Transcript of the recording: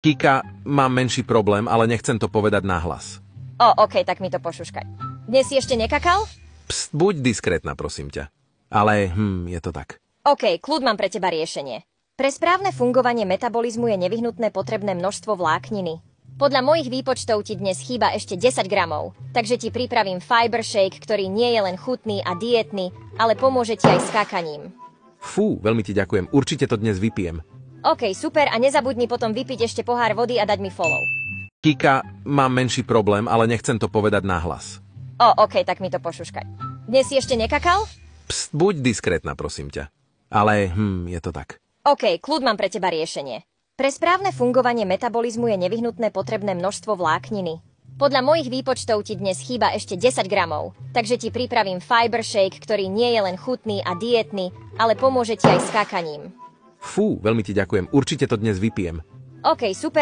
Kika, mám menší problém, ale nechcem to povedať nahlas. OK, tak mi to pošuškaj. Dnes si ešte nekakal? Pst, buď diskrétna, prosím ťa. Ale, je to tak. OK, kľud, mám pre teba riešenie. Pre správne fungovanie metabolizmu je nevyhnutné potrebné množstvo vlákniny. Podľa mojich výpočtov ti dnes chýba ešte 10 gramov, takže ti pripravím fiber shake, ktorý nie je len chutný a dietný, ale pomôže ti aj s kakaním. Fú, veľmi ti ďakujem, určite to dnes vypijem. OK, super, a nezabudni potom vypiť ešte pohár vody a dať mi follow. Kika, mám menší problém, ale nechcem to povedať nahlas. OK, tak mi to pošuškaj. Dnes si ešte nekakal? Pst, buď diskrétna, prosím ťa. Ale, je to tak. OK, kľud, mám pre teba riešenie. Pre správne fungovanie metabolizmu je nevyhnutné potrebné množstvo vlákniny. Podľa mojich výpočtov ti dnes chýba ešte 10 gramov, takže ti pripravím fiber shake, ktorý nie je len chutný a dietný, ale pomôže ti aj s kakaním. Fú, veľmi ti ďakujem, určite to dnes vypijem. OK, super.